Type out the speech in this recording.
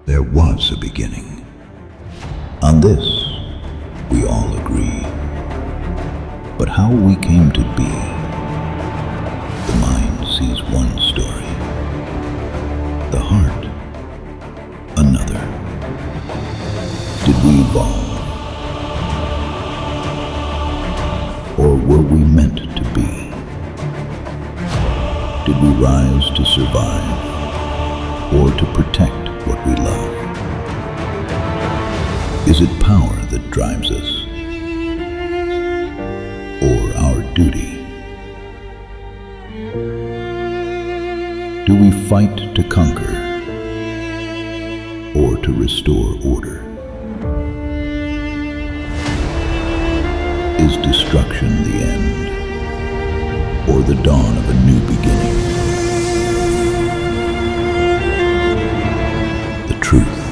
there was a beginning. On this, we all agree. But how we came to be, the mind sees one story, the heart another. Did we evolve? Or were we meant to be? Did we rise to survive, or to protect what we love? Is it power that drives us, or our duty? Do we fight to conquer, or to restore order? Is destruction the end, or the dawn of a new beginning? The truth